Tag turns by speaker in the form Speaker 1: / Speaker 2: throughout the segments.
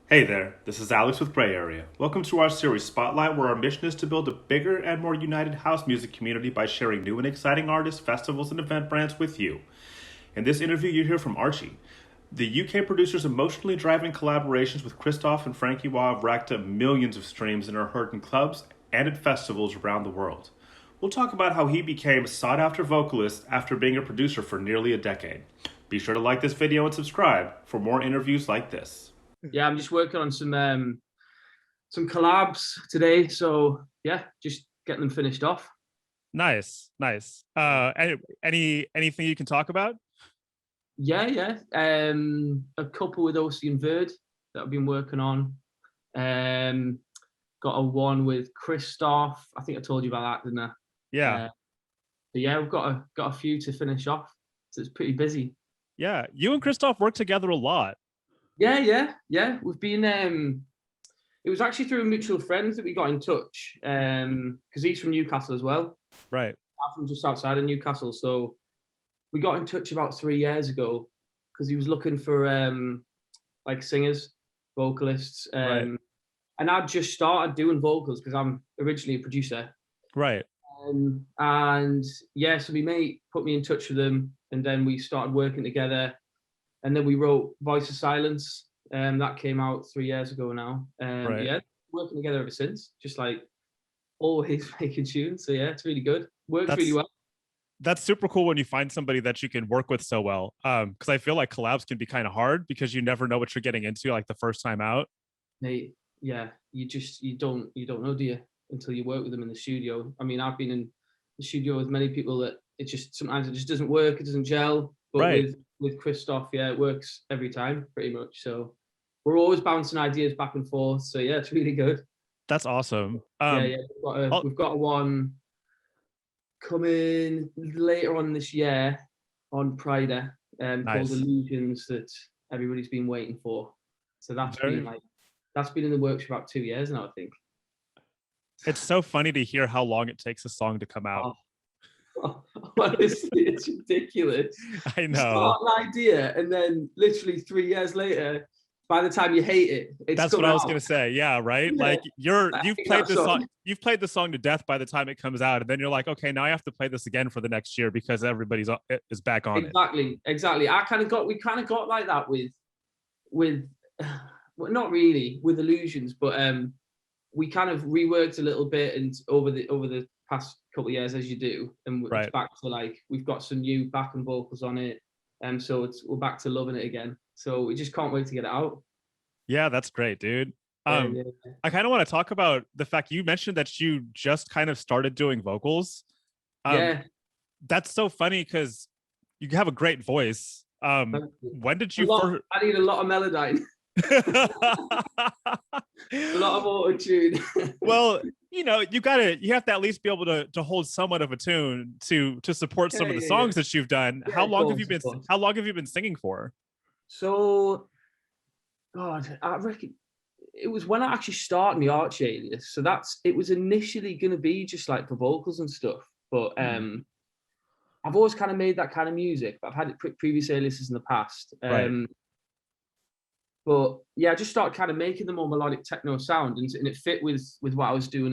Speaker 1: Hey there, this is Alex with Gray Area. Welcome to our series Spotlight, where our mission is to build a bigger and more united house music community by sharing new and exciting artists, festivals, and event brands with you. In this interview, you hear from Artche. The UK producer's emotionally driving collaborations with Cristoph and Frankie Wah have racked up millions of streams and are heard in clubs and at festivals around the world. We'll talk about how he became a sought after vocalist after being a producer for nearly a decade. Be sure to like this video and subscribe for more interviews like this.
Speaker 2: Yeah, I'm just working on some collabs today. So yeah, just getting them finished off.
Speaker 3: Nice. Anything you can talk about?
Speaker 2: Yeah. A couple with Ocean Verd that I've been working on. Got a one with Cristoph. I think I told you about that, didn't I?
Speaker 3: Yeah.
Speaker 2: But yeah, we've got a few to finish off. So it's pretty busy.
Speaker 3: Yeah. You and Cristoph work together a lot.
Speaker 2: Yeah. We've been it was actually through mutual friends that we got in touch. Because he's from Newcastle as well.
Speaker 3: Right.
Speaker 2: I'm from just outside of Newcastle. So we got in touch about 3 years ago because he was looking for like singers, vocalists.
Speaker 3: Right.
Speaker 2: And I'd just started doing vocals because I'm originally a producer.
Speaker 3: Right.
Speaker 2: And yeah, so my mate put me in touch with them, and then we started working together. And then we wrote Voice of Silence. That came out 3 years ago now.
Speaker 3: Right.
Speaker 2: Yeah, working together ever since. Just like always making tunes. So yeah, it's really good. Works really well.
Speaker 3: That's super cool when you find somebody that you can work with so well. Because I feel like collabs can be kind of hard because you never know what you're getting into like the first time out.
Speaker 2: Yeah, you don't know, do you, until you work with them in the studio. I mean, I've been in the studio with many people that it just sometimes it just doesn't work, it doesn't gel. But
Speaker 3: right.
Speaker 2: with Cristoph, yeah, it works every time pretty much. So we're always bouncing ideas back and forth. So yeah, it's really good.
Speaker 3: That's awesome.
Speaker 2: Yeah. We've got a one coming later on this year on Pride,
Speaker 3: nice.
Speaker 2: Called Illusions, that everybody's been waiting for. So that's been in the works for about 2 years now, I think.
Speaker 3: It's so funny to hear how long it takes a song to come out.
Speaker 2: Honestly, it's ridiculous.
Speaker 3: I know.
Speaker 2: Start an idea, and then literally 3 years later, by the time you hate it,
Speaker 3: that's what I was gonna say. Yeah, right. Yeah. Like you've played this song. You've played the song to death by the time it comes out, and then you're like, okay, now I have to play this again for the next year because everybody's is back on
Speaker 2: it. Exactly. We kind of got like that with well, not really with Illusions, but we kind of reworked a little bit, and over the past couple of years, as you do, and it's back to like we've got some new backing vocals on it, and so we're back to loving it again. So we just can't wait to get it out.
Speaker 3: Yeah, that's great, dude. I kind of want to talk about the fact you mentioned that you just kind of started doing vocals.
Speaker 2: Yeah,
Speaker 3: that's so funny because you have a great voice. When did you
Speaker 2: first? I need a lot of Melodyne. A lot of auto-tune.
Speaker 3: Well, you have to at least be able to hold somewhat of a tune to support some of the songs that you've done. How long have you been singing for?
Speaker 2: So, God, I reckon it was when I actually started my Artche alias. So it was initially going to be just like for vocals and stuff. But I've always kind of made that kind of music. But I've had previous aliases in the past. But yeah, I just started kind of making the more melodic techno sound, and it fit with what I was doing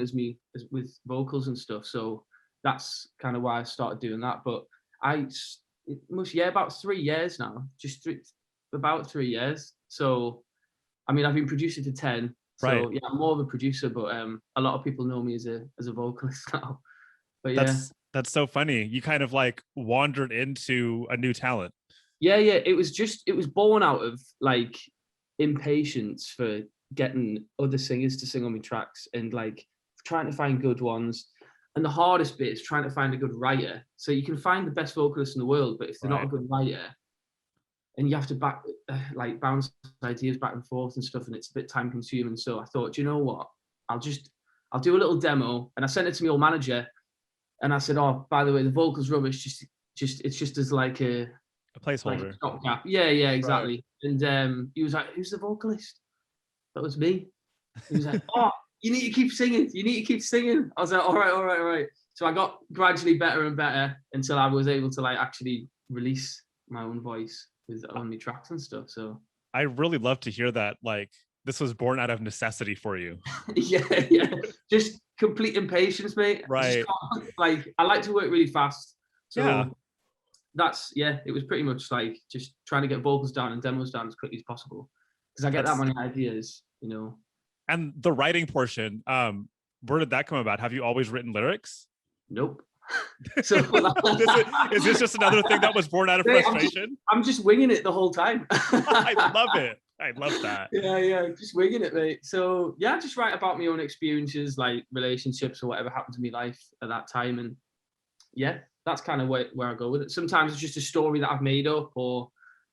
Speaker 2: with vocals and stuff. So that's kind of why I started doing that. But it must about 3 years now, about 3 years. So I mean, I've been producing for 10. So yeah, I'm more of a producer, but a lot of people know me as a vocalist now. But yeah,
Speaker 3: that's so funny. You kind of like wandered into a new talent.
Speaker 2: Yeah. It was born out of like impatience for getting other singers to sing on my tracks and like trying to find good ones. And the hardest bit is trying to find a good writer. So you can find the best vocalists in the world, but if they're not a good writer, and you have to bounce ideas back and forth and stuff, and it's a bit time consuming. So I thought, you know what? I'll do a little demo, and I sent it to my old manager, and I said, oh, by the way, the vocals rubbish. It's just as like a
Speaker 3: placeholder.
Speaker 2: Like a stopgap. Yeah, exactly. Right. And he was like, who's the vocalist? That was me. He was like, oh, you need to keep singing. I was like, all right. So I got gradually better and better until I was able to like actually release my own voice with only tracks and stuff. So
Speaker 3: I really love to hear that, like this was born out of necessity for you.
Speaker 2: Yeah. Just complete impatience, mate.
Speaker 3: Right.
Speaker 2: I like to work really fast. So
Speaker 3: yeah.
Speaker 2: it was pretty much like just trying to get vocals down and demos down as quickly as possible. Because I get that many ideas,
Speaker 3: And the writing portion, where did that come about? Have you always written lyrics?
Speaker 2: Nope. So
Speaker 3: is this just another thing that was born out of frustration?
Speaker 2: I'm just winging it the whole time.
Speaker 3: I love it. I love that.
Speaker 2: Yeah, just winging it, mate. So yeah, just write about my own experiences, like relationships or whatever happened to me life at that time, and yeah, that's kind of where I go with it. Sometimes it's just a story that I've made up, or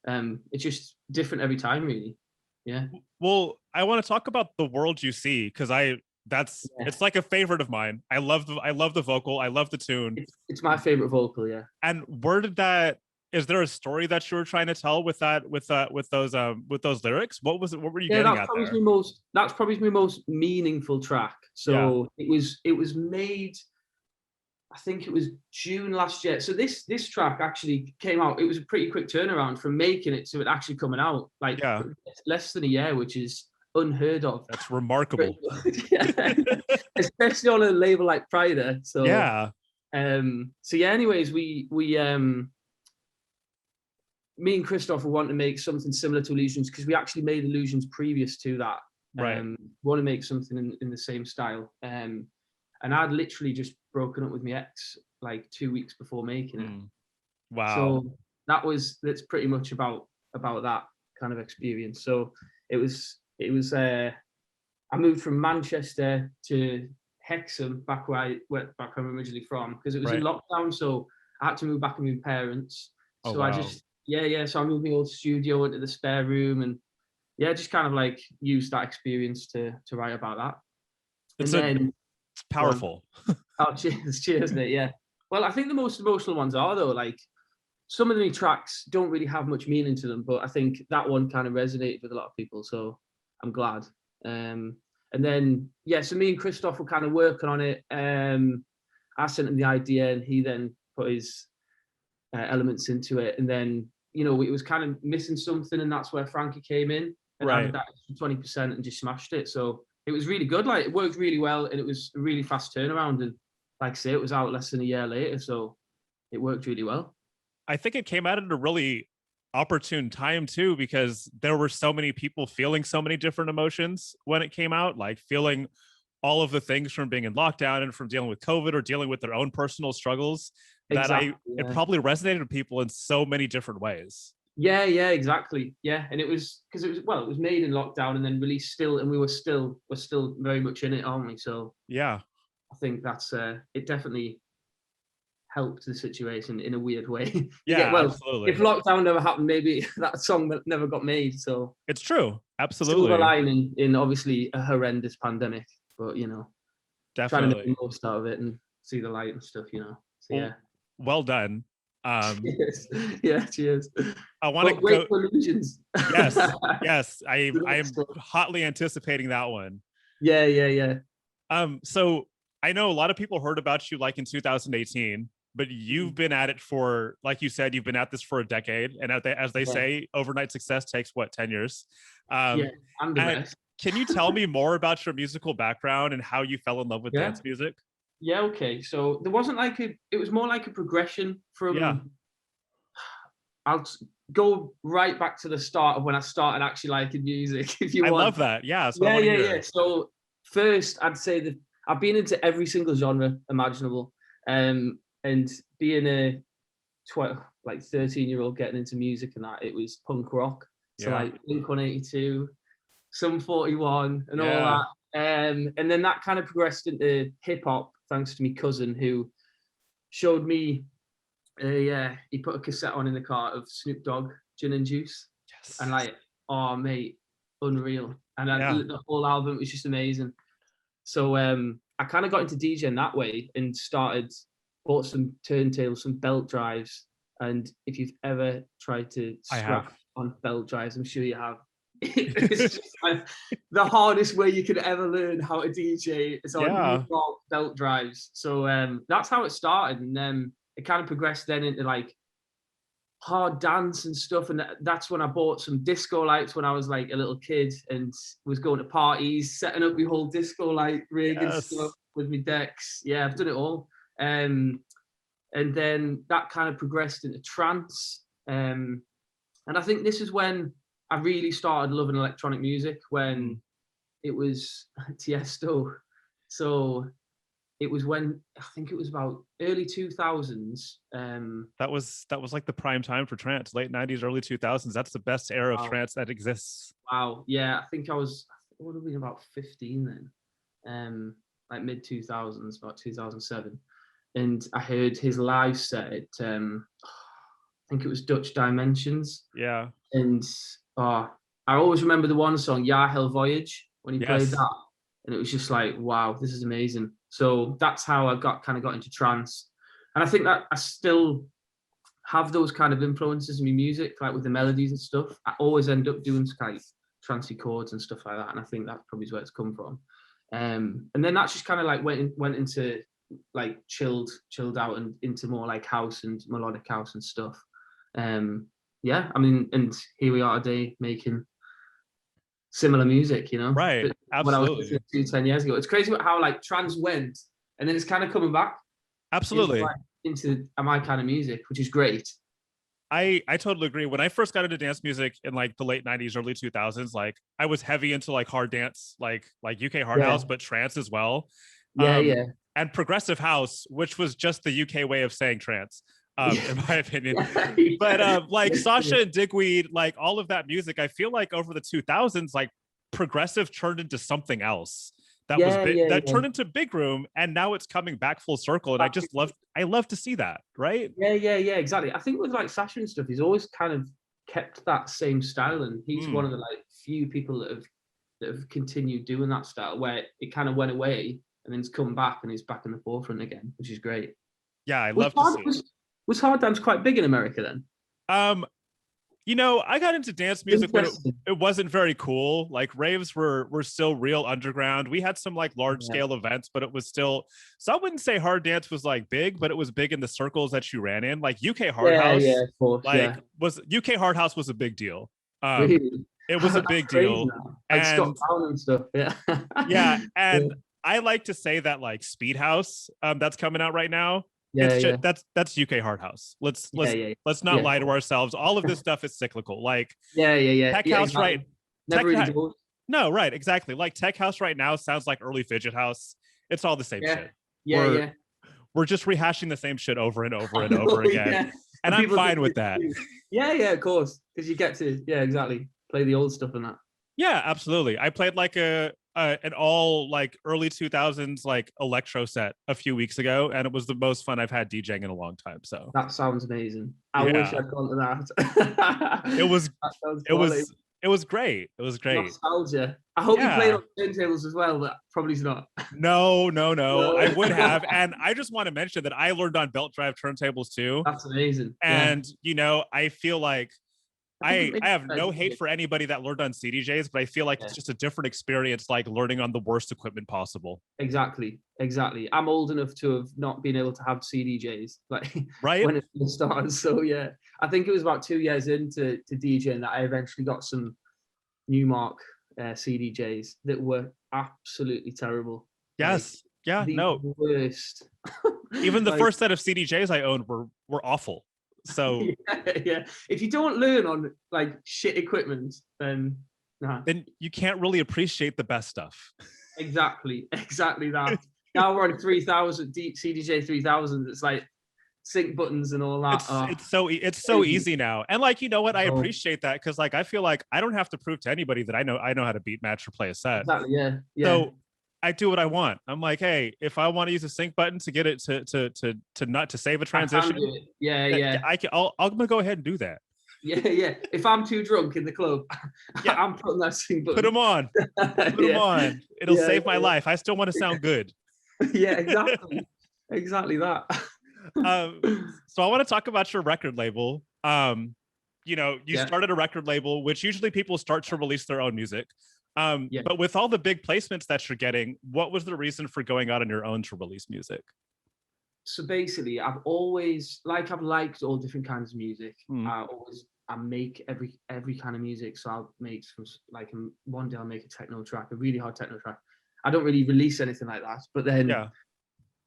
Speaker 2: it's just different every time, really. Yeah.
Speaker 3: Well, I want to talk about The World You See, because it's like a favorite of mine. I love the vocal. I love the tune.
Speaker 2: It's my favorite vocal, yeah.
Speaker 3: And where did that? Is there a story that you were trying to tell with those lyrics? What was it? What were you getting at there?
Speaker 2: That's probably my most meaningful track. So it was made, I think it was June last year. So this track actually came out. It was a pretty quick turnaround from making it to it actually coming out, like less than a year, which is unheard of.
Speaker 3: That's remarkable.
Speaker 2: Especially on a label like Prida. So anyways, we me and Cristoph want to make something similar to Illusions, because we actually made Illusions previous to that.
Speaker 3: Right.
Speaker 2: Want to make something in the same style. And I'd literally just broken up with my ex like 2 weeks before making it.
Speaker 3: Wow.
Speaker 2: So that's pretty much about that kind of experience. So it was I moved from Manchester to Hexham, back where I'm originally from, because it was in lockdown, so I had to move back with my parents. So wow. I just so I moved my old studio into the spare room, and just kind of like used that experience to write about that.
Speaker 3: It's powerful.
Speaker 2: Oh, cheers, mate. Yeah. Well, I think the most emotional ones are, though, like some of the tracks don't really have much meaning to them, but I think that one kind of resonated with a lot of people, so I'm glad. And then so me and Cristoph were kind of working on it. I sent him the idea, and he then put his elements into it, and then it was kind of missing something, and that's where Frankie came in and added that 20% and just smashed it. So it was really good. Like, it worked really well, and it was a really fast turnaround, and like I say, it was out less than a year later, so it worked really well.
Speaker 3: I think it came out at a really opportune time too, because there were so many people feeling so many different emotions when it came out, like feeling all of the things from being in lockdown and from dealing with COVID or dealing with their own personal struggles. It probably resonated with people in so many different ways.
Speaker 2: Yeah, exactly. Yeah, and it was because it was made in lockdown and then released still, and we're still very much in it, aren't we? So
Speaker 3: yeah,
Speaker 2: I think that's it definitely helped the situation in a weird way.
Speaker 3: Absolutely.
Speaker 2: If lockdown never happened, maybe that song never got made. So
Speaker 3: it's true. Absolutely.
Speaker 2: Silver lining in obviously a horrendous pandemic, but
Speaker 3: definitely
Speaker 2: trying to make the most out of it and see the light and stuff. So
Speaker 3: well done.
Speaker 2: Cheers. Yeah, cheers.
Speaker 3: I want to
Speaker 2: go for Illusions.
Speaker 3: yes. I am hotly anticipating that one.
Speaker 2: Yeah.
Speaker 3: So I know a lot of people heard about you like in 2018, but you've been at it for, like you said, you've been at this for a decade, and as they say, overnight success takes 10 years.
Speaker 2: I'm the best.
Speaker 3: Can you tell me more about your musical background and how you fell in love with dance music?
Speaker 2: Yeah, okay. So there wasn't it was more like a progression from, I'll go right back to the start of when I started actually liking music, if you want.
Speaker 3: I love that. Yeah.
Speaker 2: So first, I'd say that I've been into every single genre imaginable. And being a 13-year-old getting into music and that, it was punk rock. So like Blink-182, Sum 41 and all that. And then that kind of progressed into hip hop, thanks to my cousin, who showed me he put a cassette on in the car of Snoop Dogg, Gin and Juice.
Speaker 3: Yes.
Speaker 2: And like, oh mate, unreal. And the whole album was just amazing. So I kind of got into DJing that way and bought some turntables, some belt drives. And if you've ever tried to strap on belt drives, I'm sure you have. It's just like the hardest way you could ever learn how to DJ is on belt drives. So that's how it started, and then it kind of progressed then into like hard dance and stuff. And that's when I bought some disco lights when I was like a little kid and was going to parties, setting up my whole disco light rig and stuff with my decks. Yeah, I've done it all. And then that kind of progressed into trance. And I think this is when I really started loving electronic music, when it was Tiesto. So it was when, I think it was about early 2000s.
Speaker 3: That was like the prime time for trance, late 90s, early 2000s. That's the best era of trance that exists.
Speaker 2: Wow. Yeah, I think I would have been about 15 then. Like mid 2000s, about 2007. And I heard his live set at, I think it was Dutch Dimensions.
Speaker 3: Yeah.
Speaker 2: And I always remember the one song, Ja Hell Voyage, when he played that. And it was just like, wow, this is amazing. So that's how I got into trance. And I think that I still have those kind of influences in my music, like with the melodies and stuff. I always end up doing kind of trancey chords and stuff like that. And I think that probably is where it's come from. And then that's just kind of like went into like chilled out and into more like house and melodic house and stuff. Yeah, I mean, and here we are today making similar music, you know?
Speaker 3: Right, absolutely.
Speaker 2: When I was listening to 10 years ago. It's crazy how like trance went and then it's kind of coming back.
Speaker 3: Absolutely.
Speaker 2: Into my kind of music, which is great.
Speaker 3: I totally agree. When I first got into dance music in like the late 90s, early 2000s, like I was heavy into like hard dance, like UK hard house, but trance as well.
Speaker 2: Yeah.
Speaker 3: And progressive house, which was just the UK way of saying trance. In my opinion. But like Sasha and Digweed, like all of that music, I feel like over the 2000s, like progressive turned into something else that turned into big room, and now it's coming back full circle. And I love to see that, right?
Speaker 2: Yeah, exactly. I think with like Sasha and stuff, he's always kind of kept that same style, and he's one of the like few people that have continued doing that style, where it kind of went away and then it's come back and he's back in the forefront again, which is great.
Speaker 3: Yeah, I love to see it.
Speaker 2: Was hard dance quite big in America then?
Speaker 3: You know, I got into dance music when it wasn't very cool. Like raves were still real underground. We had some like large scale events, but it was still, so I wouldn't say hard dance was like big, but it was big in the circles that you ran in. Like UK hard house,
Speaker 2: of course,
Speaker 3: was UK hard house was a big deal.
Speaker 2: Really?
Speaker 3: It was a big deal.
Speaker 2: Like Scott Brown and stuff.
Speaker 3: Yeah. And I like to say that like Speed House, that's coming out right now. That's UK hard house. Let's not lie to ourselves. All of this stuff is cyclical. Like tech house, exactly. Right?
Speaker 2: Never really goes.
Speaker 3: No, right, exactly. Like tech house right now sounds like early fidget house. It's all the same shit. We're just rehashing the same shit over and over and over again. And I'm fine with that.
Speaker 2: Yeah, of course. Because you get to exactly play the old stuff and that.
Speaker 3: Yeah, absolutely. I played like an all like early 2000s like electro set a few weeks ago, and it was the most fun I've had DJing in a long time. So
Speaker 2: that sounds amazing. I wish I'd gone to that.
Speaker 3: It was great. It was great.
Speaker 2: Nostalgia. I hope you played on turntables as well, but probably not.
Speaker 3: No. I would have. And I just want to mention that I learned on belt drive turntables too.
Speaker 2: That's amazing.
Speaker 3: And you know, I feel like I have no hate for anybody that learned on CDJs, but I feel like it's just a different experience, like learning on the worst equipment possible.
Speaker 2: Exactly. I'm old enough to have not been able to have CDJs, like when it started. So I think it was about 2 years into DJing that I eventually got some Newmark CDJs that were absolutely terrible.
Speaker 3: Yes.
Speaker 2: The worst.
Speaker 3: Even the first set of CDJs I owned were awful. So
Speaker 2: if you don't learn on like shit equipment, then
Speaker 3: you can't really appreciate the best stuff.
Speaker 2: Exactly that. Now we're on 3000 deep CDJ 3000. It's like sync buttons and all that.
Speaker 3: It's so easy now. And like, you know what, I appreciate that, because like I feel like I don't have to prove to anybody that I know how to beat match or play a set.
Speaker 2: Exactly.
Speaker 3: So I do what I want. I'm like, hey, if I want to use a sync button to get it to save a transition, I'm gonna go ahead and do that.
Speaker 2: If I'm too drunk in the club, I'm putting that sync button.
Speaker 3: Put them on. Put them on. It'll save my life. I still want to sound good.
Speaker 2: Exactly that.
Speaker 3: So I want to talk about your record label. You know, you started a record label, which usually people start to release their own music. But with all the big placements that you're getting, what was the reason for going out on your own to release music?
Speaker 2: So basically, I've always I've liked all different kinds of music.
Speaker 3: Mm.
Speaker 2: I make every kind of music. So I'll make some one day I'll make a techno track, a really hard techno track. I don't really release anything like that, but then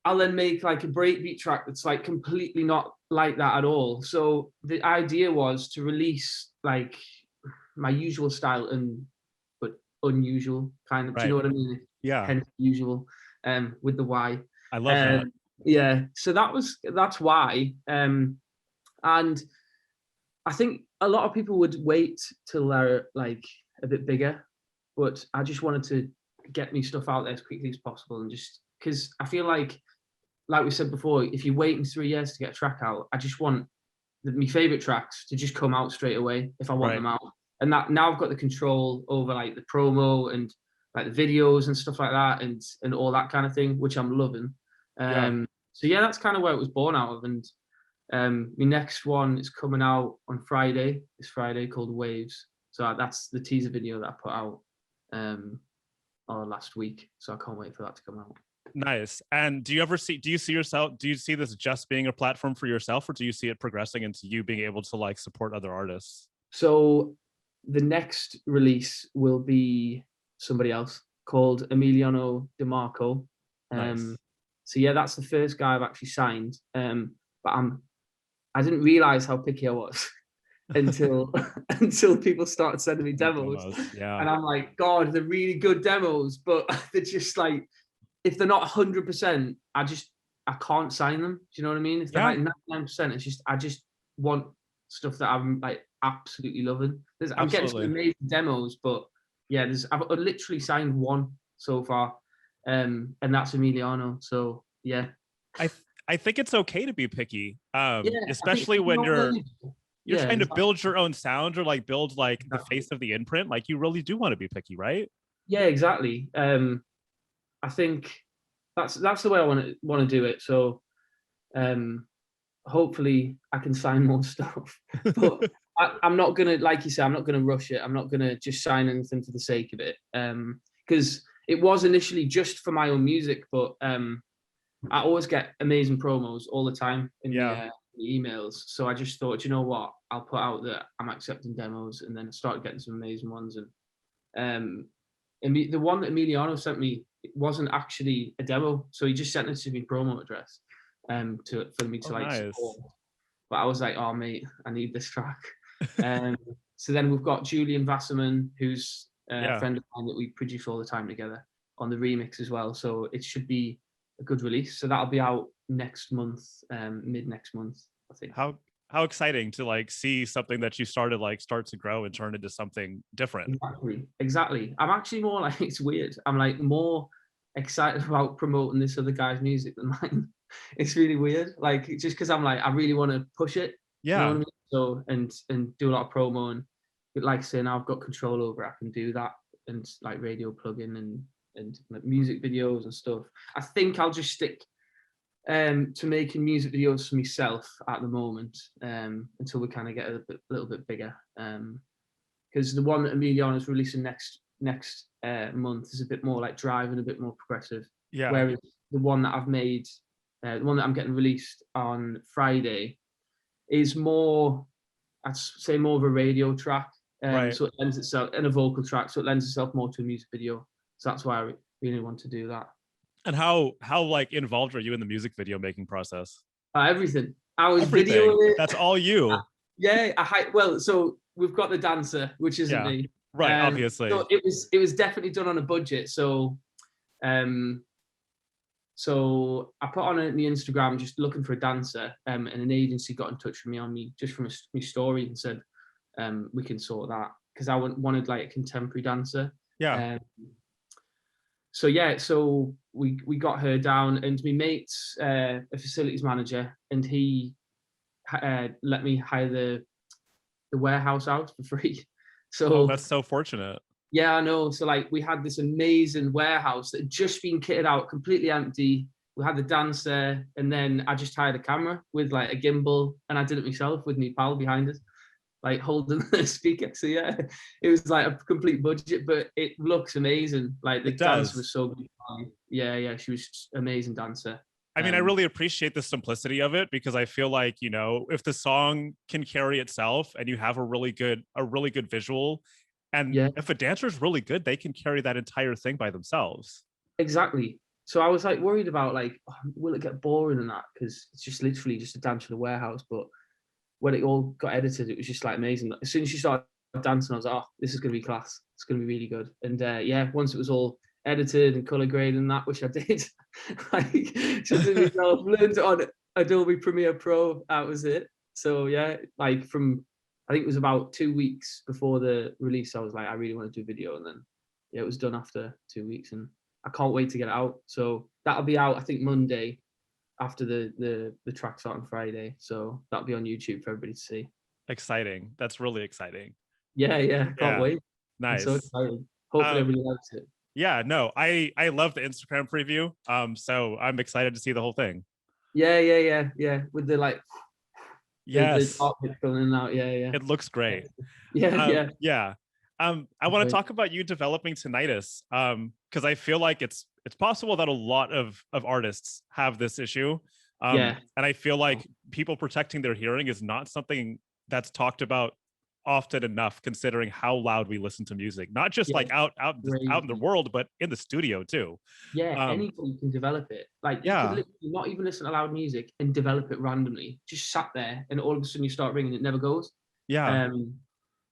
Speaker 2: I'll then make like a breakbeat track that's like completely not like that at all. So the idea was to release like my usual style but unusual kind of. Do you know what I mean?
Speaker 3: Yeah.
Speaker 2: Hence usual, with the Y.
Speaker 3: I love that.
Speaker 2: Yeah. So that's why. And I think a lot of people would wait till they're like a bit bigger, but I just wanted to get me stuff out there as quickly as possible, and just because I feel like we said before, if you're waiting 3 years to get a track out, I just want my favorite tracks to just come out straight away if I want them out. And that now I've got the control over like the promo and like the videos and stuff like that, and all that kind of thing, which I'm loving. So yeah, that's kind of where it was born out of. And my next one is coming out on this Friday, called Waves. So that's the teaser video that I put out last week. So I can't wait for that to come out.
Speaker 3: Nice. And do you see this just being a platform for yourself, or do you see it progressing into you being able to like support other artists?
Speaker 2: So the next release will be somebody else called Emiliano DeMarco.
Speaker 3: Nice.
Speaker 2: So yeah, that's the first guy I've actually signed. But I didn't realize how picky I was until people started sending me demos.
Speaker 3: Yeah.
Speaker 2: And I'm like, God, they're really good demos, but they're just like, if they're not 100%, I can't sign them. Do you know what I mean? If they're like 99%, I just want stuff that I'm like absolutely loving. I'm getting some amazing demos, but yeah, I've literally signed one so far, and that's Emiliano. So yeah,
Speaker 3: I think it's okay to be picky, especially when you're trying to build your own sound, or like build like the face of the imprint. Like you really do want to be picky, right?
Speaker 2: Yeah, exactly. I think that's the way I want to do it. So hopefully I can sign more stuff. But I'm not gonna, like you said, I'm not gonna rush it. I'm not gonna just sign anything for the sake of it. Because it was initially just for my own music, but I always get amazing promos all the time in the emails. So I just thought, you know what, I'll put out that I'm accepting demos, and then I started getting some amazing ones. And the one that Emiliano sent me, it wasn't actually a demo, so he just sent it to me promo address for me to support. But I was like, oh mate, I need this track. So then we've got Julian Wasserman, who's a friend of mine that we produce all the time together, on the remix as well. So it should be a good release. So that'll be out next month, mid next month, I think.
Speaker 3: How exciting to like see something that you started like start to grow and turn into something different.
Speaker 2: Exactly. I'm actually more like, it's weird, I'm like more excited about promoting this other guy's music than mine. It's really weird, like just because I'm like, I really want to push it. You know what I mean? So and do a lot of promo, and like I say, now I've got control over it. I can do that, and like radio plugin and like music videos and stuff. I think I'll just stick to making music videos for myself at the moment, until we kind of get a little bit bigger, because the one that Emiliano's releasing next month is a bit more like drive and a bit more progressive, whereas the one that I've made, the one that I'm getting released on Friday, is more, I'd say, more of a radio track, so it lends itself, and a vocal track, so it lends itself more to a music video. So that's why I really want to do that.
Speaker 3: And how like involved are you in the music video making process?
Speaker 2: Everything. I was videoing it.
Speaker 3: That's all you.
Speaker 2: So we've got the dancer, which isn't me.
Speaker 3: Right, obviously.
Speaker 2: So it was definitely done on a budget. So so I put on the Instagram just looking for a dancer, and an agency got in touch with me just from my story, and said we can sort that, because I wanted like a contemporary dancer. So we got her down, and my mate's a facilities manager, and he let me hire the warehouse out for free. So
Speaker 3: that's so fortunate.
Speaker 2: Yeah, I know. So like we had this amazing warehouse that had just been kitted out, completely empty. We had the dancer, and then I just hired a camera with like a gimbal, and I did it myself with my pal behind us, like holding the speaker. So yeah, it was like a complete budget, but it looks amazing. Like the dancer was so good. Yeah, she was just amazing dancer.
Speaker 3: I mean, I really appreciate the simplicity of it, because I feel like, you know, if the song can carry itself and you have a really good visual, and
Speaker 2: Yeah,
Speaker 3: if a dancer is really good, they can carry that entire thing by themselves.
Speaker 2: exactly. So I was like worried about like, oh, will it get boring and that? Because it's just literally just a dance in a warehouse. But when it all got edited, it was just like amazing. As soon as she started dancing, I was like, oh, this is going to be class. It's going to be really good. And yeah, once it was all edited and color graded and that, which I did, like something myself, learned on Adobe Premiere Pro. That was it. So yeah, like from, I think it was about 2 weeks before the release, I was like, I really want to do video. And then yeah, it was done after 2 weeks, and I can't wait to get it out. So that'll be out, I think, Monday after the tracks out on Friday. So that'll be on YouTube for everybody to see.
Speaker 3: Exciting. That's really exciting.
Speaker 2: Yeah, can't wait.
Speaker 3: Nice.
Speaker 2: I'm so excited. Hopefully everybody likes it.
Speaker 3: Yeah, no, I love the Instagram preview. So I'm excited to see the whole thing.
Speaker 2: Yeah. With the like,
Speaker 3: yes,
Speaker 2: the art going in and out. Yeah.
Speaker 3: It looks great.
Speaker 2: Yeah.
Speaker 3: I want to talk about you developing tinnitus, because I feel like it's possible that a lot of artists have this issue. And I feel like people protecting their hearing is not something that's talked about often enough, considering how loud we listen to music, not just like out in the world, but in the studio too.
Speaker 2: Anybody can develop it. Like you could literally not even listen to loud music and develop it randomly. Just sat there and all of a sudden you start ringing, it never goes.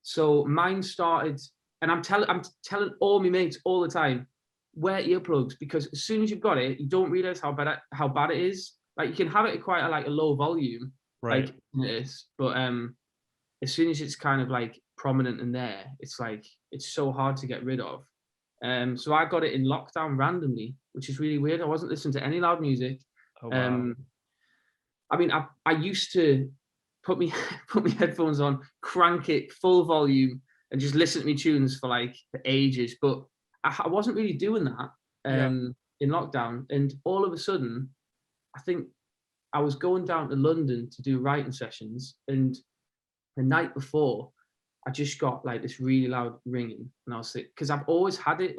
Speaker 2: So mine started, and I'm telling all my mates all the time, wear earplugs, because as soon as you've got it, you don't realize how bad it is. Like you can have it at quite a low volume,
Speaker 3: right?
Speaker 2: Like it is, but as soon as it's kind of like prominent in there, it's like it's so hard to get rid of. So I got it in lockdown randomly, which is really weird. I wasn't listening to any loud music.
Speaker 3: Oh, wow.
Speaker 2: I mean, I used to put me headphones on, crank it full volume, and just listen to me tunes for ages. But I wasn't really doing that in lockdown. And all of a sudden, I think I was going down to London to do writing sessions, and the night before, I just got this really loud ringing, and I was sick because I've always had it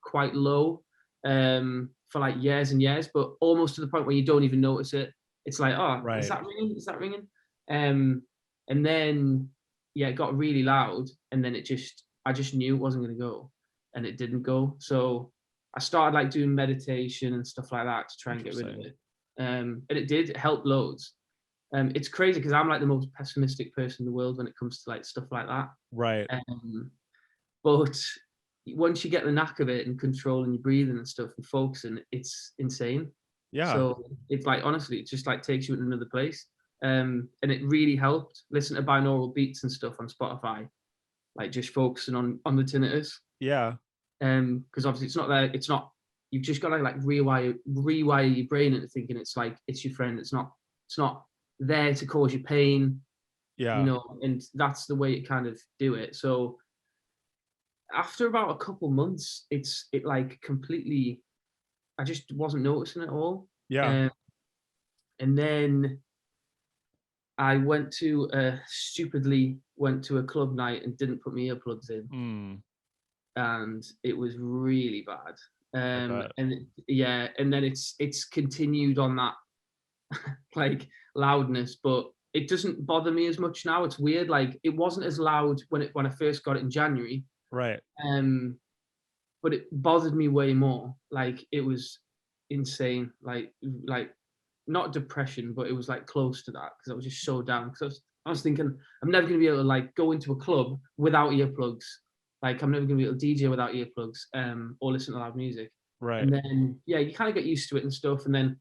Speaker 2: quite low for years and years, but almost to the point where you don't even notice it. It's like, oh, right. Is that ringing? Is that ringing? And then it got really loud, and then I just knew it wasn't going to go, and it didn't go. So I started doing meditation and stuff like that to try and get rid of it. And it did help loads. It's crazy because I'm the most pessimistic person in the world when it comes to stuff like that.
Speaker 3: Right.
Speaker 2: But once you get the knack of it and controlling your breathing and stuff and focusing, it's insane.
Speaker 3: Yeah.
Speaker 2: So it's honestly, it just takes you in another place. And it really helped. Listen to binaural beats and stuff on Spotify, just focusing on the tinnitus.
Speaker 3: Yeah.
Speaker 2: Because obviously it's not there. It's not. You've just got to rewire your brain into thinking it's your friend. It's not there to cause you pain.
Speaker 3: Yeah.
Speaker 2: And that's the way it kind of do it. So after about a couple months, it completely, I just wasn't noticing it all.
Speaker 3: Yeah.
Speaker 2: And then I stupidly went to a club night and didn't put my earplugs in. And it was really bad. And then it's continued on that loudness, but it doesn't bother me as much now. It's weird. It wasn't as loud when I first got it in January.
Speaker 3: Right.
Speaker 2: But it bothered me way more. It was insane. Not depression, but it was close to that because I was just so down. Because I was thinking I'm never gonna be able to go into a club without earplugs. I'm never gonna be able to DJ without earplugs, or listen to loud music.
Speaker 3: Right.
Speaker 2: And then you kind of get used to it and stuff. And then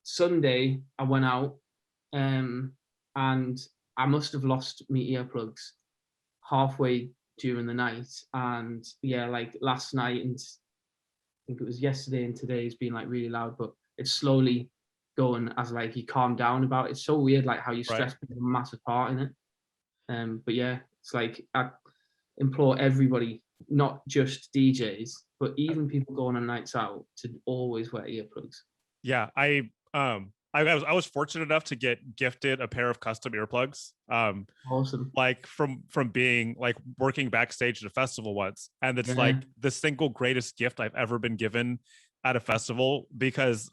Speaker 2: Sunday I went out, and I must have lost my earplugs halfway during the night. And last night and I think it was yesterday and today has been really loud, but it's slowly going as you calm down about it. It's so weird how you stress plays a massive part in it. But yeah, it's I implore everybody, not just DJs, but even people going on nights out, to always wear earplugs.
Speaker 3: Yeah, I was fortunate enough to get gifted a pair of custom earplugs.
Speaker 2: Awesome.
Speaker 3: From being working backstage at a festival once, and it's the single greatest gift I've ever been given at a festival, because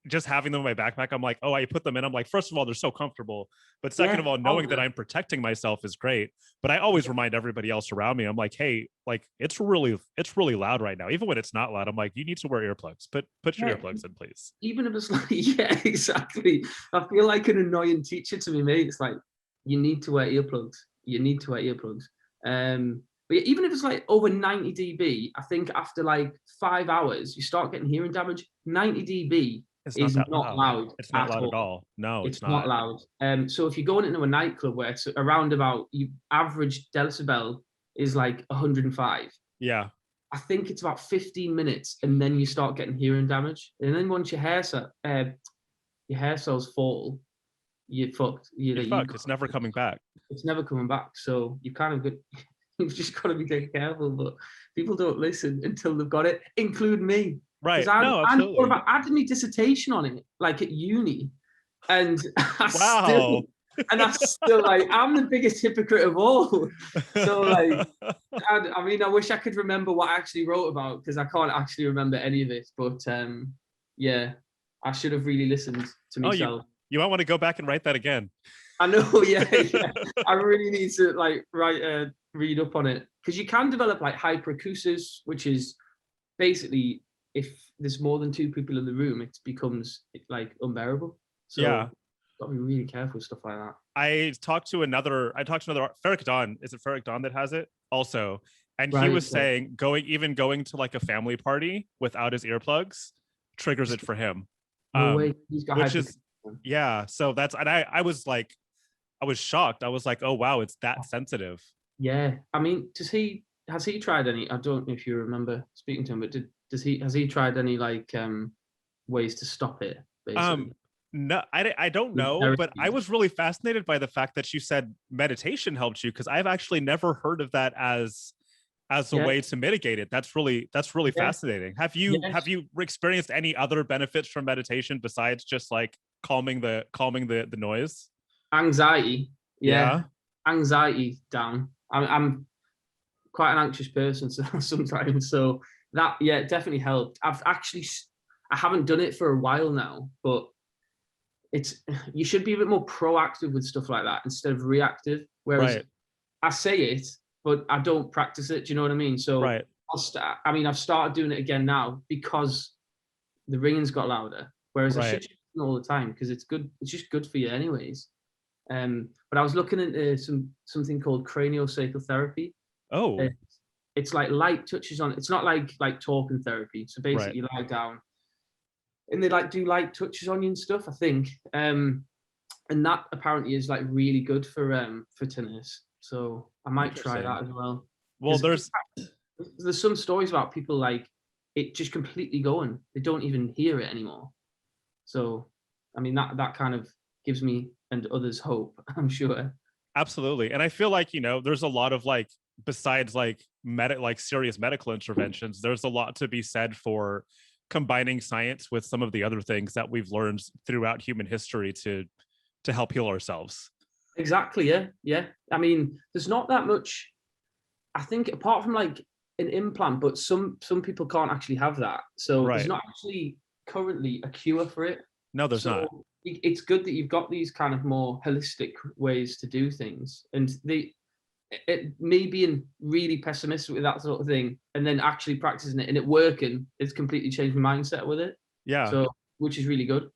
Speaker 3: just having them in my backpack, I'm like, oh, I put them in. I'm like, first of all, they're so comfortable. But second of all, knowing that I'm protecting myself is great. But I always remind everybody else around me, I'm like, hey, like it's really loud right now. Even when it's not loud, I'm like, you need to wear earplugs. Put your earplugs in, please.
Speaker 2: Even if it's like, yeah, exactly. I feel like an annoying teacher to me, mate. It's like, you need to wear earplugs. You need to wear earplugs. But yeah, even if it's like over 90 dB, I think after like 5 hours, you start getting hearing damage. 90 dB is not loud.
Speaker 3: It's not loud at all. No,
Speaker 2: it's not loud. So if you're going into a nightclub where it's around about, you average decibel is like 105.
Speaker 3: Yeah.
Speaker 2: I think it's about 15 minutes, and then you start getting hearing damage. And then once your hair cells fall, you're fucked.
Speaker 3: You're fucked. It's never coming back.
Speaker 2: It's never coming back. So you kind of you've just got to be getting careful. But people don't listen until they've got it, including me.
Speaker 3: Right. Absolutely.
Speaker 2: I did my dissertation on it, like at uni, and
Speaker 3: wow.
Speaker 2: I'm still like, I'm the biggest hypocrite of all. So like, I mean, I wish I could remember what I actually wrote about, because I can't actually remember any of it. But yeah, I should have really listened to myself.
Speaker 3: You might want to go back and write that again.
Speaker 2: I know, yeah. I really need to like read up on it, because you can develop like hyperacusis, which is basically if there's more than 2 people in the room, it becomes like unbearable. So
Speaker 3: yeah,
Speaker 2: got to be really careful with stuff like that.
Speaker 3: I talked to another Ferric Dawn. Is it Ferric Dawn that has it also? And he was saying going to like a family party without his earplugs triggers it for him.
Speaker 2: No way. He's got
Speaker 3: which is yeah. So that's, and I was shocked. I was like, oh wow, it's that sensitive.
Speaker 2: Yeah. I mean, has he tried any? I don't know if you remember speaking to him, but has he tried any like ways to stop it? Basically?
Speaker 3: No, I don't know, but I was really fascinated by the fact that you said meditation helped you, because I've actually never heard of that as a way to mitigate it. That's really fascinating. Have you experienced any other benefits from meditation besides just like calming the noise?
Speaker 2: Anxiety. Yeah. Anxiety down. I'm quite an anxious person sometimes, so that it definitely helped. I haven't done it for a while now, but you should be a bit more proactive with stuff like that instead of reactive. Whereas I say it, but I don't practice it. Do you know what I mean? So I've started doing it again now because the ringing's got louder. Whereas I should do it all the time, because it's good. It's just good for you anyways. But I was looking into something called craniosacral therapy.
Speaker 3: Oh.
Speaker 2: It's like light touches on. It's not like talking therapy. So basically, you lie down, and they like do light touches on you and stuff, I think. And that apparently is like really good for tinnitus. So I might try that as well.
Speaker 3: Well, there's
Speaker 2: some stories about people like it just completely going. They don't even hear it anymore. So I mean that kind of gives me and others hope, I'm sure.
Speaker 3: Absolutely. And I feel like, there's a lot of like, besides like serious medical interventions, there's a lot to be said for combining science with some of the other things that we've learned throughout human history to help heal ourselves.
Speaker 2: Exactly. Yeah. I mean, there's not that much, I think, apart from like an implant, but some people can't actually have that. So there's not actually currently a cure for it.
Speaker 3: No, there's not.
Speaker 2: It's good that you've got these kind of more holistic ways to do things, and me being really pessimistic with that sort of thing, and then actually practicing it and it working, it's completely changed my mindset with it.
Speaker 3: Yeah.
Speaker 2: So, which is really good.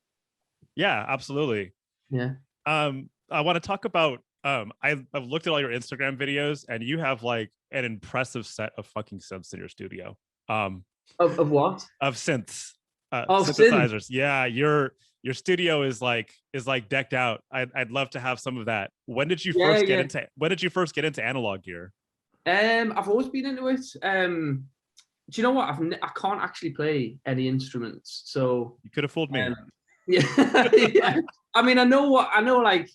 Speaker 3: Yeah, absolutely.
Speaker 2: Yeah.
Speaker 3: I want to talk about. I've looked at all your Instagram videos, and you have like an impressive set of fucking synths in your studio.
Speaker 2: Of what?
Speaker 3: Of synths.
Speaker 2: Synthesizers.
Speaker 3: Synth. Yeah, your studio is like decked out. I'd love to have some of that. When did you first get into analog gear?
Speaker 2: I've always been into it. Do you know what? I can't actually play any instruments, so
Speaker 3: you could have fooled me.
Speaker 2: Yeah. I mean, I know like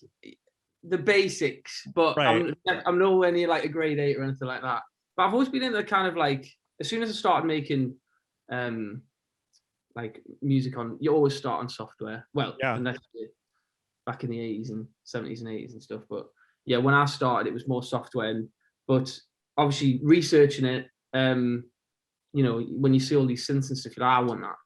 Speaker 2: the basics, but I'm nowhere near like a grade 8 or anything like that. But I've always been into kind of like, as soon as I started making like music you always start on software. Well, unless back in the 80s and 70s and 80s and stuff. But yeah, when I started, it was more software. But obviously researching it, when you see all these synths and stuff, you're like, I want that.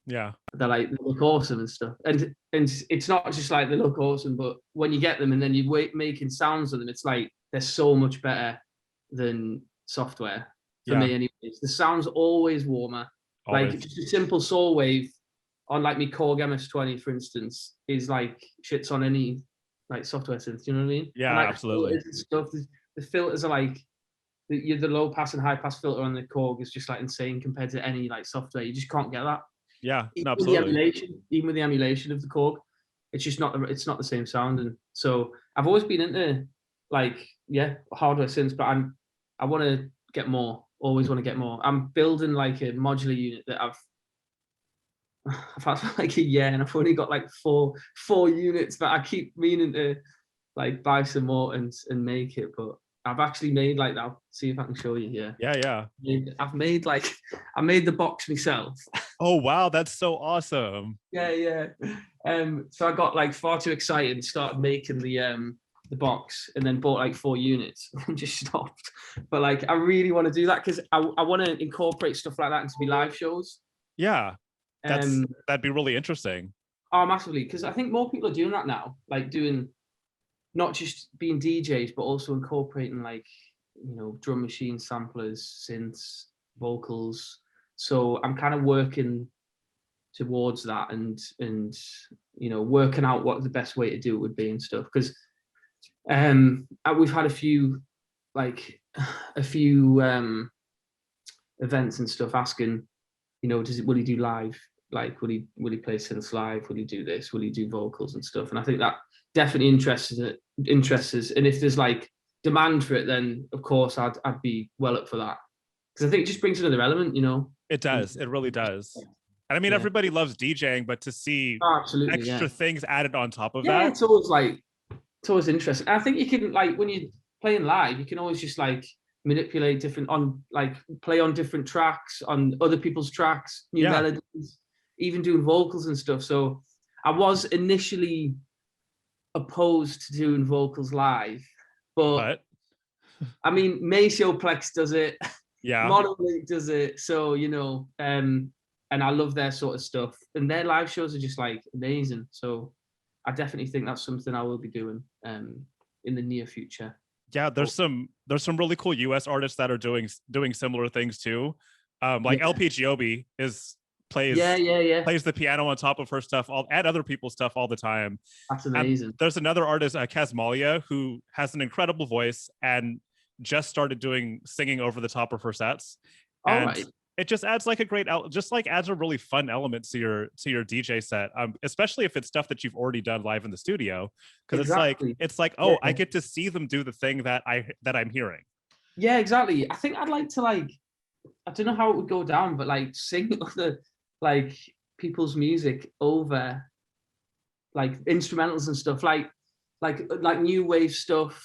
Speaker 3: Yeah.
Speaker 2: They're like, they look awesome and stuff. And it's not just like they look awesome, but when you get them and then you're making sounds with them, it's like they're so much better than software for me anyways. The sound's always warmer.
Speaker 3: Always.
Speaker 2: Like just a simple saw wave on like my Korg MS-20, for instance, is like shits on any like software synth. You know what I mean?
Speaker 3: Yeah,
Speaker 2: and, like,
Speaker 3: absolutely.
Speaker 2: Stuff. The filters are like the low pass and high pass filter on the Korg is just like insane compared to any like software. You just can't get that.
Speaker 3: Yeah,
Speaker 2: Even
Speaker 3: absolutely.
Speaker 2: Even with the emulation of the Korg, it's just not the same sound. And so I've always been into like hardware synths, but I want to get more. Always want to get more. I'm building like a modular unit that I've had for like a year, and I've only got like four units, but I keep meaning to like buy some more and make it. But I've actually made like, I'll see if I can show you here.
Speaker 3: Yeah.
Speaker 2: I made the box myself.
Speaker 3: Oh wow, that's so awesome.
Speaker 2: Yeah. So I got like far too excited and started making the box, and then bought like 4 units and just stopped. But like, I really want to do that because I want to incorporate stuff like that into my live shows.
Speaker 3: Yeah, that'd be really interesting.
Speaker 2: Oh, massively, because I think more people are doing that now, like doing not just being DJs, but also incorporating like, you know, drum machines, samplers, synths, vocals. So I'm kind of working towards that and you know, working out what the best way to do it would be and stuff. Because we've had a few events and stuff asking, you know, will he do live? Like, will he play synths live? Will he do this? Will he do vocals and stuff? And I think that definitely interests us. And if there's like demand for it, then of course I'd be well up for that. Because I think it just brings another element, you know.
Speaker 3: It does. It really does. And I mean, everybody loves DJing, but to see extra things added on top of that,
Speaker 2: it's always interesting. I think you can, like, when you're playing live, you can always just like manipulate play on different tracks, on other people's tracks, new melodies, even doing vocals and stuff. So I was initially opposed to doing vocals live, but I mean, Macioplex does it. Yeah, Monolink does it. So, you know, and I love their sort of stuff, and their live shows are just like amazing. So I definitely think that's something I will be doing in the near future.
Speaker 3: Yeah, there's some really cool US artists that are doing similar things too. Like LP Giobbi plays the piano on top of her stuff, and other people's stuff all the time.
Speaker 2: That's amazing.
Speaker 3: And there's another artist, Kazmalia, who has an incredible voice and just started singing over the top of her sets. And it just adds like adds a really fun element to your DJ set, especially if it's stuff that you've already done live in the studio, because it's like I get to see them do the thing that I'm hearing.
Speaker 2: Yeah, exactly. I think I'd like to, like, I don't know how it would go down, but like sing other like people's music over like instrumentals and stuff, like new wave stuff.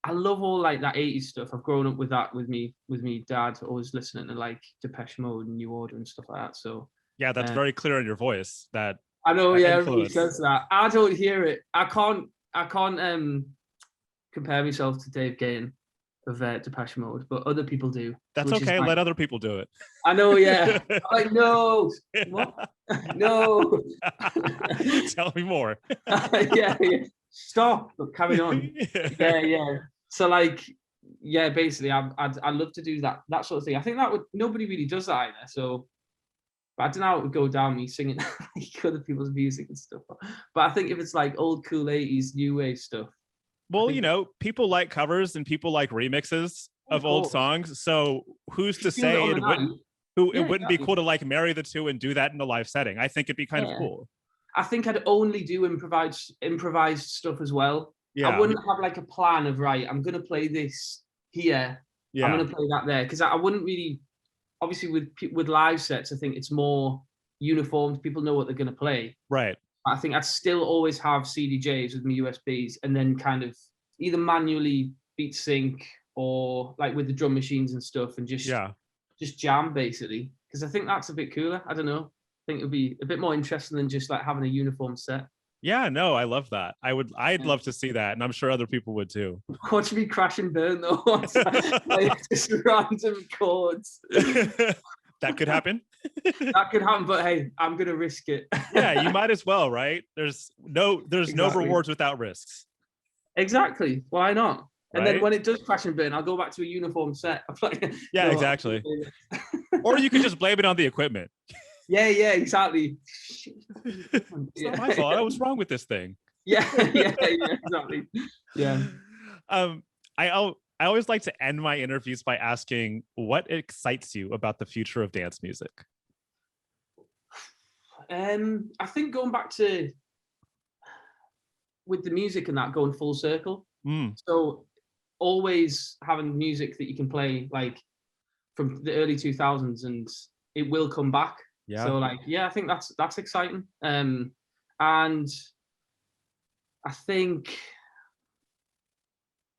Speaker 2: I love all like that 80s stuff. I've grown up with that with me dad, always listening to like Depeche Mode and New Order and stuff like that. So
Speaker 3: yeah, that's very clear in your voice. That
Speaker 2: I know, everybody says that. I don't hear it. I can't compare myself to Dave Gahan of Depeche Mode, but other people do.
Speaker 3: That's okay. Let other people do it.
Speaker 2: I know, yeah. I'm like, no, what? No.
Speaker 3: Tell me more.
Speaker 2: Yeah. Stop, but carry on. Yeah. So like, yeah, basically, I'd love to do that sort of thing. I think nobody really does that either. So, but I don't know how it would go down, me singing like other people's music and stuff. But I think if it's like old cool 80s new wave stuff.
Speaker 3: Well, you know, people like covers and people like remixes of old songs. So who's to say it wouldn't be cool to like marry the two and do that in a live setting? I think it'd be kind of cool. I
Speaker 2: think I'd only do improvised stuff as well. Yeah. I wouldn't have like a plan of, right, I'm going to play this here. Yeah. I'm going to play that there. Because I wouldn't really, obviously with live sets, I think it's more uniform. People know what they're going to play.
Speaker 3: Right.
Speaker 2: I think I'd still always have CDJs with my USBs and then kind of either manually beat sync or like with the drum machines and stuff and just jam basically. Because I think that's a bit cooler. I don't know. I think it would be a bit more interesting than just like having a uniform set.
Speaker 3: Yeah, no, I love that. I'd love to see that, and I'm sure other people would too.
Speaker 2: Watch me crash and burn though. Like just random chords.
Speaker 3: That could happen.
Speaker 2: That could happen, but hey, I'm gonna risk it.
Speaker 3: Yeah, you might as well, right? There's no
Speaker 2: Exactly.
Speaker 3: rewards without risks.
Speaker 2: Exactly. Why not? And then
Speaker 3: Right?
Speaker 2: when it does crash and burn, I'll go back to a uniform set.
Speaker 3: Yeah,
Speaker 2: No,
Speaker 3: exactly. Or you could just blame it on the equipment.
Speaker 2: yeah, exactly.
Speaker 3: It's not my fault. What's wrong with this thing?
Speaker 2: Yeah, exactly. Yeah.
Speaker 3: I always like to end my interviews by asking what excites you about the future of dance music.
Speaker 2: I think going back to with the music and that going full circle. So always having music that you can play like from the early 2000s and it will come back.
Speaker 3: Yeah.
Speaker 2: So like, I think that's exciting. And I think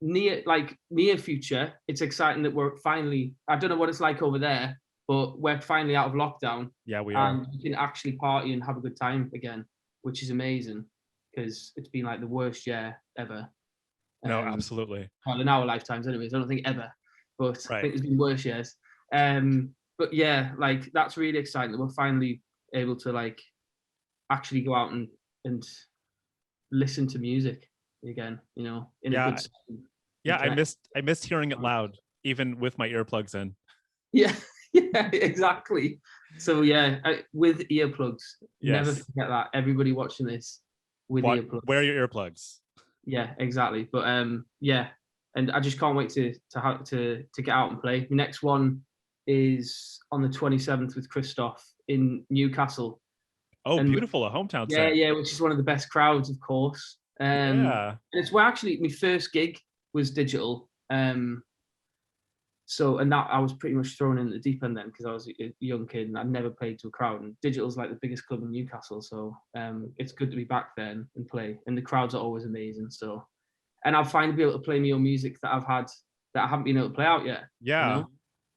Speaker 2: near future, it's exciting that we're finally, I don't know what it's like over there, but we're finally out of lockdown.
Speaker 3: Yeah, we are.
Speaker 2: And you can actually party and have a good time again, which is amazing because it's been like the worst year ever.
Speaker 3: No, absolutely.
Speaker 2: Well, in our lifetimes anyways, I don't think ever, but
Speaker 3: Right.
Speaker 2: I think there's been worse years. But yeah, like that's really exciting that we're finally able to like actually go out and listen to music again, you know, in a good setting.
Speaker 3: Yeah, I missed hearing it loud, even with my earplugs in.
Speaker 2: Yeah, exactly. So yeah, with earplugs.
Speaker 3: Yes.
Speaker 2: Never forget that. Everybody watching this with earplugs.
Speaker 3: Wear your earplugs.
Speaker 2: Yeah, exactly. But yeah, and I just can't wait to get out and play. The next one is on the 27th with Cristoph in Newcastle.
Speaker 3: Oh, and beautiful, a hometown set.
Speaker 2: Yeah, which is one of the best crowds, of course. And it's where actually my first gig was digital. So, and that I was pretty much thrown in the deep end then because I was a young kid and I'd never played to a crowd. And digital's like the biggest club in Newcastle, so it's good to be back then and play. And the crowds are always amazing. So, and I'll finally be able to play my own music that I haven't been able to play out yet.
Speaker 3: Yeah.
Speaker 2: You know?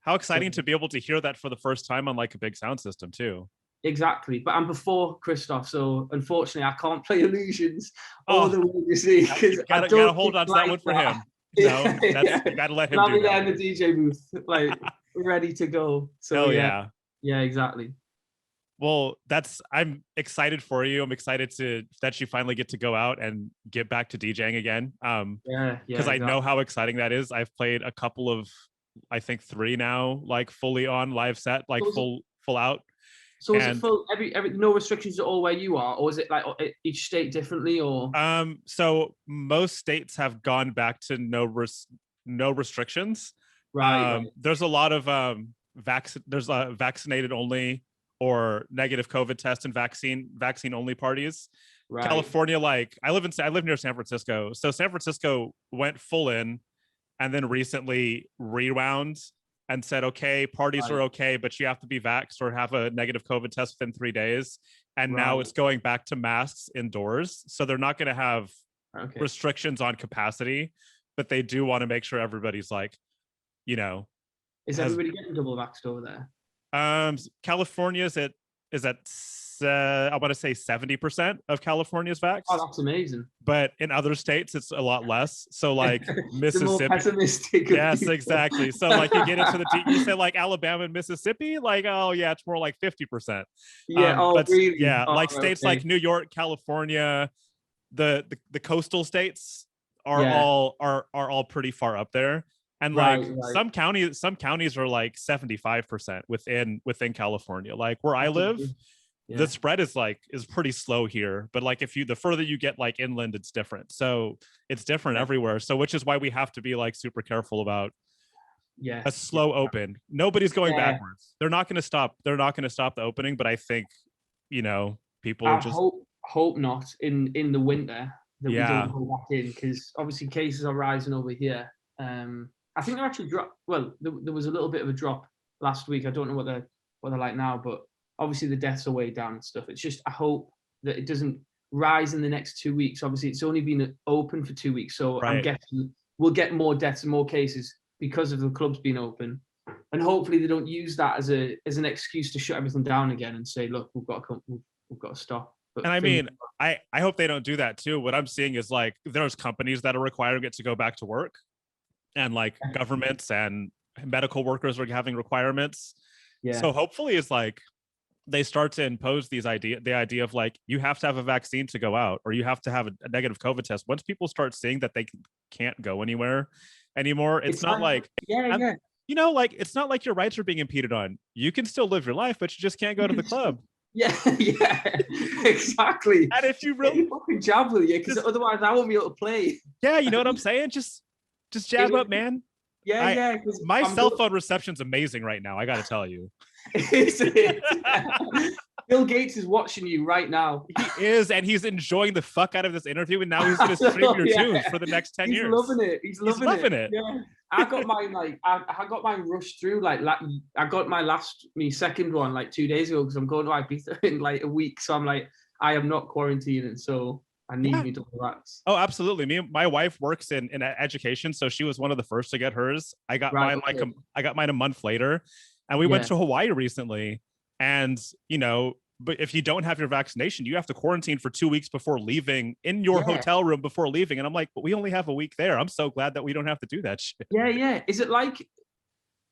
Speaker 3: How exciting to be able to hear that for the first time on like a big sound system too.
Speaker 2: Exactly, but I'm before Cristoph, so unfortunately I can't play Illusions all the way you see because I
Speaker 3: gotta hold on to that one for him. No, you gotta let him.
Speaker 2: I'll be there in the DJ booth, like ready to go. So yeah, exactly.
Speaker 3: Well, I'm excited for you. I'm excited that you finally get to go out and get back to DJing again. Because I know how exciting that is. I've played a couple of, I think 3 now, like fully on live set, like full out.
Speaker 2: So is it full every no restrictions at all where you are, or is it like each state differently, or?
Speaker 3: So most states have gone back to no restrictions.
Speaker 2: Right.
Speaker 3: There's a lot of there's vaccinated only or negative COVID test and vaccine only parties. Right. California, like I live near San Francisco, so San Francisco went full in, and then recently rewound and said, okay, parties are okay, but you have to be vaxxed or have a negative COVID test within 3 days. And now it's going back to masks indoors. So they're not going to have restrictions on capacity, but they do want to make sure everybody's like, you know.
Speaker 2: Is everybody getting double vaxxed over there?
Speaker 3: California is at I want to say 70% of California's vaxxed.
Speaker 2: Oh, that's amazing.
Speaker 3: But in other states, it's a lot less. So like Mississippi.
Speaker 2: The more pessimistic.
Speaker 3: Yes, exactly. So like you get into you say like Alabama and Mississippi, like, oh yeah, it's more like 50%.
Speaker 2: Yeah. But really?
Speaker 3: Yeah, like states like New York, California, the coastal states are all pretty far up there. And like some counties are like 75% within California. Like where I live, the spread is pretty slow here. But like the further you get like inland, it's different. So it's different everywhere. So which is why we have to be like super careful about a slow open. Nobody's going backwards. They're not going to stop. They're not going to stop the opening. But I think, you know, people
Speaker 2: hope not in the winter that we don't go back in, because obviously cases are rising over here. I think they're actually dropped. Well, there was a little bit of a drop last week. I don't know what they're like now, but obviously the deaths are way down and stuff. It's just I hope that it doesn't rise in the next 2 weeks. Obviously, it's only been open for 2 weeks, so I'm guessing we'll get more deaths and more cases because of the clubs being open. And hopefully they don't use that as an excuse to shut everything down again and say, look, we've got to stop. But
Speaker 3: and I mean, I hope they don't do that too. What I'm seeing is like there's companies that are requiring it to go back to work. And like governments and medical workers are having requirements. Yeah. So hopefully it's like they start to impose the idea of like, you have to have a vaccine to go out, or you have to have a negative COVID test. Once people start seeing that they can't go anywhere anymore, it's not like, like, it's not like your rights are being impeded on. You can still live your life, but you just can't go to the club.
Speaker 2: Yeah, exactly.
Speaker 3: And if you really
Speaker 2: fucking jab with you, because otherwise I won't be able to play.
Speaker 3: Yeah, you know what I'm saying? Just jab up, man.
Speaker 2: Yeah.
Speaker 3: My cell phone reception's amazing right now, I gotta tell you.
Speaker 2: Bill Gates is watching you right now.
Speaker 3: He is, and he's enjoying the fuck out of this interview, and now he's gonna stream your tunes for the next 10 years.
Speaker 2: He's loving it. Yeah. I got mine I got mine rushed through I got my second one like 2 days ago because I'm going to Ibiza in like a week. So I'm like, I am not quarantining, so I need me to relax.
Speaker 3: Oh, absolutely. My wife works in education, so she was one of the first to get hers. I got mine I got mine a month later, and we went to Hawaii recently. And but if you don't have your vaccination, you have to quarantine for 2 weeks before leaving in your hotel room before leaving. And I'm like, but we only have a week there. I'm so glad that we don't have to do that shit.
Speaker 2: Yeah. Is it like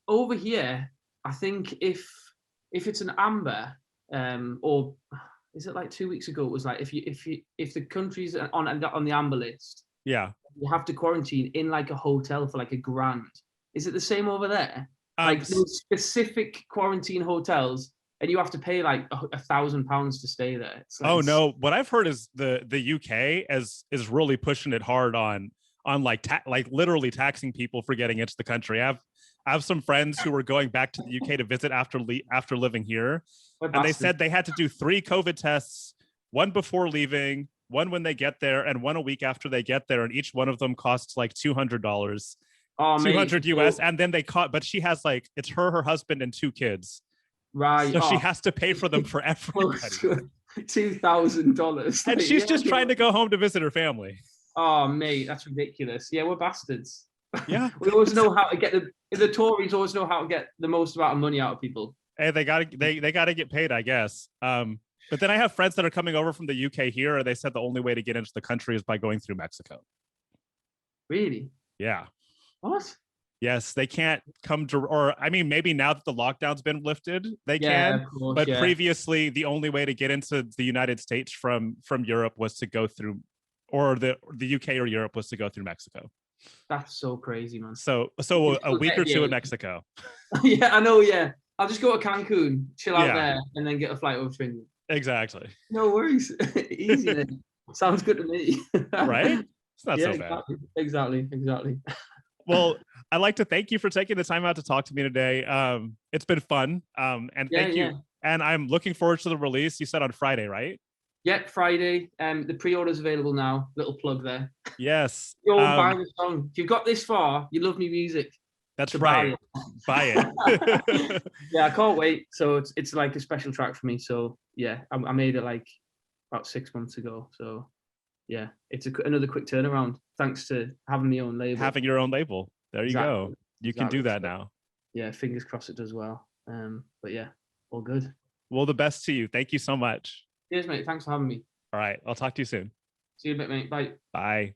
Speaker 2: over here? I think if it's an amber, or is it like 2 weeks ago? It was like if the country's on the amber list, you have to quarantine in like a hotel for like $1,000. Is it the same over there? Like those specific quarantine hotels, and you have to pay like £1,000 to stay there.
Speaker 3: Oh no! What I've heard is the UK is really pushing it hard on like literally taxing people for getting into the country. I have some friends who were going back to the UK to visit after living here, and they said they had to do 3 COVID tests, one before leaving, one when they get there, and one a week after they get there, and each one of them costs like $200. 200 US, and then but she has like, it's her husband, and 2 kids.
Speaker 2: Right.
Speaker 3: So she has to pay for them for everybody.
Speaker 2: $2,000.
Speaker 3: And she's just trying to go home to visit her family.
Speaker 2: Oh, mate, that's ridiculous. Yeah, we're bastards.
Speaker 3: Yeah.
Speaker 2: We always know how to get the Tories always know how to get the most amount of money out of people.
Speaker 3: Hey, they gotta get paid, I guess. But then I have friends that are coming over from the UK here, and they said the only way to get into the country is by going through Mexico.
Speaker 2: Really?
Speaker 3: Yeah.
Speaker 2: What?
Speaker 3: Yes, they can't come to, or I mean, maybe now that the lockdown's been lifted, they can. Course, but previously, the only way to get into the United States from Europe was to go through, or the UK or Europe was to go through Mexico.
Speaker 2: That's so crazy, man.
Speaker 3: So a week or two in Mexico.
Speaker 2: Yeah, I know. Yeah, I'll just go to Cancun, chill out there, and then get a flight over to England.
Speaker 3: Exactly.
Speaker 2: No worries. Easy then. Sounds good to me.
Speaker 3: Right? It's not so bad.
Speaker 2: Exactly.
Speaker 3: Well, I'd like to thank you for taking the time out to talk to me today. It's been fun. And thank you. And I'm looking forward to the release. You said on Friday, right?
Speaker 2: Yep, Friday. The pre-order's available now. Little plug there.
Speaker 3: Yes.
Speaker 2: Go and buy the song. If you've got this far, you love me music.
Speaker 3: That's right. Buy it.
Speaker 2: Yeah, I can't wait. So it's like a special track for me. So yeah, I made it like about 6 months ago. So yeah, it's another quick turnaround. Thanks to having my own label.
Speaker 3: Having your own label. There you go. You can do that now.
Speaker 2: Yeah, fingers crossed it does well. But yeah, all good.
Speaker 3: Well, the best to you. Thank you so much.
Speaker 2: Cheers, mate. Thanks for having me.
Speaker 3: All right. I'll talk to you soon.
Speaker 2: See you in a bit, mate. Bye.
Speaker 3: Bye.